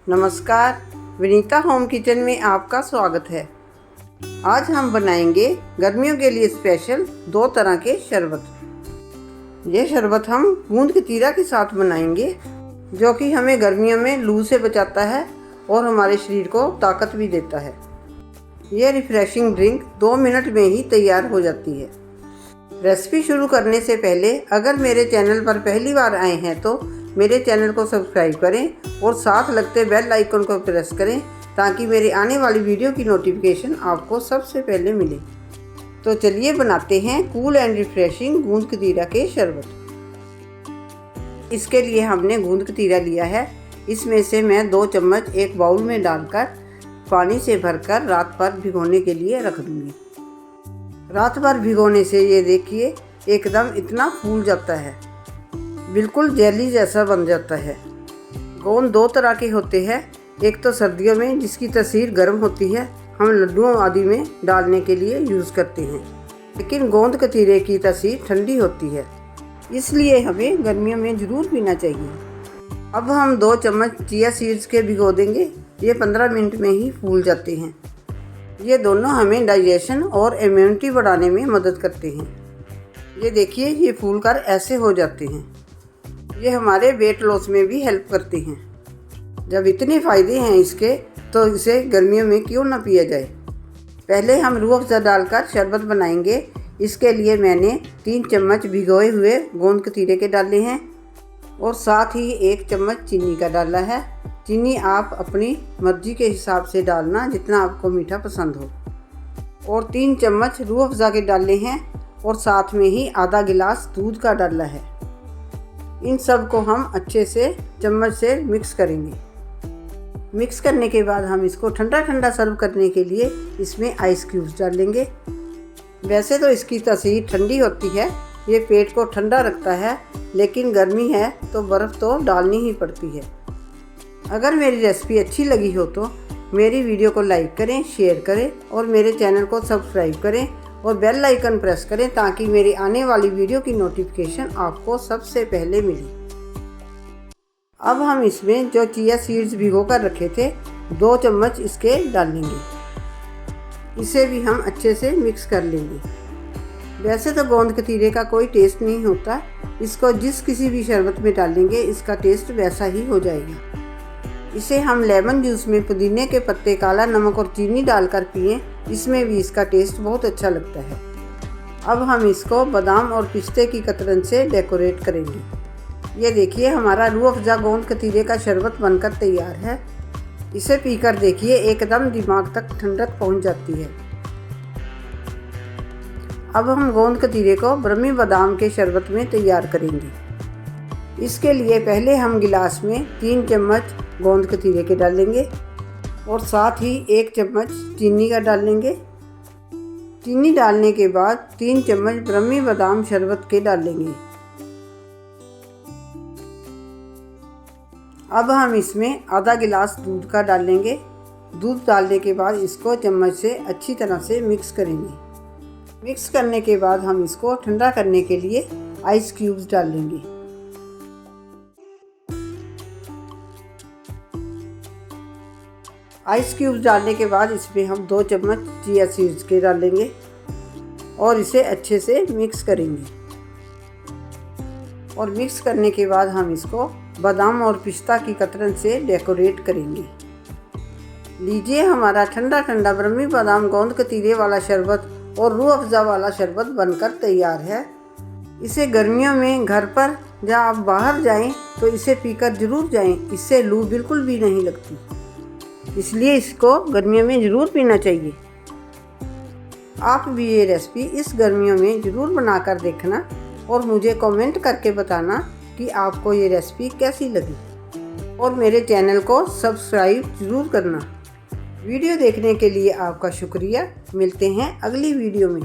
नमस्कार, Vinita home kitchen में आपका स्वागत है। आज हम बनाएंगे गर्मियों के लिए स्पेशल 2 तरह के शरबत। ये शरबत हम गूंद कतीरा के साथ बनाएंगे, जो कि हमें गर्मियों में लू से बचाता है और हमारे शरीर को ताकत भी देता है। ये रिफ्रेशिंग ड्रिंक 2 मिनट में ही तैयार हो जाती है। रेसिपी शुरू करने से पहले अगर मेरे चैनल पर पहली बार आए हैं तो मेरे चैनल को सब्सक्राइब करें और साथ लगते बेल आइकन को प्रेस करें ताकि मेरे आने वाली वीडियो की नोटिफिकेशन आपको सबसे पहले मिले। तो चलिए बनाते हैं कूल एंड रिफ्रेशिंग गूंद कतीरा के शरबत। इसके लिए हमने गूंद कतीरा लिया है। इसमें से मैं 2 चम्मच एक बाउल में डालकर पानी से भरकर रात भर भिगोने के लिए रख दूँगी। रात भर भिगोने से ये देखिए एकदम इतना फूल जाता है, बिल्कुल जेली जैसा बन जाता है। गोंद 2 तरह के होते हैं, एक तो सर्दियों में जिसकी तासीर गर्म होती है, हम लड्डुओं आदि में डालने के लिए यूज़ करते हैं, लेकिन गोंद कतीरे की तासीर ठंडी होती है, इसलिए हमें गर्मियों में ज़रूर पीना चाहिए। अब हम 2 चम्मच चिया सीड्स के भिगो देंगे। ये 15 मिनट में ही फूल जाते हैं। ये दोनों हमें डाइजेशन और इम्यूनिटी बढ़ाने में मदद करते हैं। ये देखिए ये फूल कर ऐसे हो जाते हैं। ये हमारे वेट लॉस में भी हेल्प करते हैं। जब इतने फ़ायदे हैं इसके, तो इसे गर्मियों में क्यों ना पिया जाए। पहले हम रूह अफ़ज़ा डालकर शरबत बनाएंगे। इसके लिए मैंने 3 चम्मच भिगोए हुए गोंद कतीरे के डाले हैं और साथ ही 1 चम्मच चीनी का डाला है। चीनी आप अपनी मर्ज़ी के हिसाब से डालना, जितना आपको मीठा पसंद हो। और 3 चम्मच रूह अफ़ज़ा के डाले हैं और साथ में ही आधा गिलास दूध का डाला है। इन सब को हम अच्छे से चम्मच से मिक्स करेंगे। मिक्स करने के बाद हम इसको ठंडा ठंडा सर्व करने के लिए इसमें आइस क्यूब्स डालेंगे। वैसे तो इसकी तासीर ठंडी होती है, ये पेट को ठंडा रखता है, लेकिन गर्मी है तो बर्फ़ तो डालनी ही पड़ती है। अगर मेरी रेसिपी अच्छी लगी हो तो मेरी वीडियो को लाइक करें, शेयर करें और मेरे चैनल को सब्सक्राइब करें और बेल आइकन प्रेस करें ताकि मेरी आने वाली वीडियो की नोटिफिकेशन आपको सबसे पहले मिले। अब हम इसमें जो चिया सीड्स भिगो कर रखे थे 2 चम्मच इसके डालेंगे। इसे भी हम अच्छे से मिक्स कर लेंगे। वैसे तो गोंद कतीरे का कोई टेस्ट नहीं होता, इसको जिस किसी भी शरबत में डालेंगे इसका टेस्ट वैसा ही हो जाएगा। इसे हम लेमन जूस में पुदीने के पत्ते, काला नमक और चीनी डालकर पिएं, इसमें भी इसका टेस्ट बहुत अच्छा लगता है। अब हम इसको बादाम और पिस्ते की कतरन से डेकोरेट करेंगे। ये देखिए हमारा रूह अफ़ज़ा गोंद कतीरे का शरबत बनकर तैयार है। इसे पीकर देखिए एकदम दिमाग तक ठंडक पहुंच जाती है। अब हम गोंद कतीरे को ब्रह्मी बादाम के शरबत में तैयार करेंगे। इसके लिए पहले हम गिलास में 3 चम्मच गोंद कतीरे के डालेंगे और साथ ही 1 चम्मच चीनी का डालेंगे। चीनी डालने के बाद 3 चम्मच ब्रह्मी बादाम शरबत के डालेंगे। अब हम इसमें आधा गिलास दूध का डालेंगे। दूध डालने के बाद इसको चम्मच से अच्छी तरह से मिक्स करेंगे। मिक्स करने के बाद हम इसको ठंडा करने के लिए आइस क्यूब्स डालेंगे। आइस क्यूब्स डालने के बाद इसमें हम 2 चम्मच चिया सीड्स के डालेंगे और इसे अच्छे से मिक्स करेंगे। और मिक्स करने के बाद हम इसको बादाम और पिस्ता की कतरन से डेकोरेट करेंगे। लीजिए हमारा ठंडा ठंडा ब्रह्मी बादाम गोंद कतीरे वाला शरबत और रूह अफ़ज़ा वाला शरबत बनकर तैयार है। इसे गर्मियों में घर पर या आप बाहर जाएं तो इसे पीकर ज़रूर जाएं, इससे लू बिल्कुल भी नहीं लगती, इसलिए इसको गर्मियों में ज़रूर पीना चाहिए। आप भी ये रेसिपी इस गर्मियों में ज़रूर बनाकर देखना और मुझे कमेंट करके बताना कि आपको ये रेसिपी कैसी लगी और मेरे चैनल को सब्सक्राइब ज़रूर करना। वीडियो देखने के लिए आपका शुक्रिया। मिलते हैं अगली वीडियो में।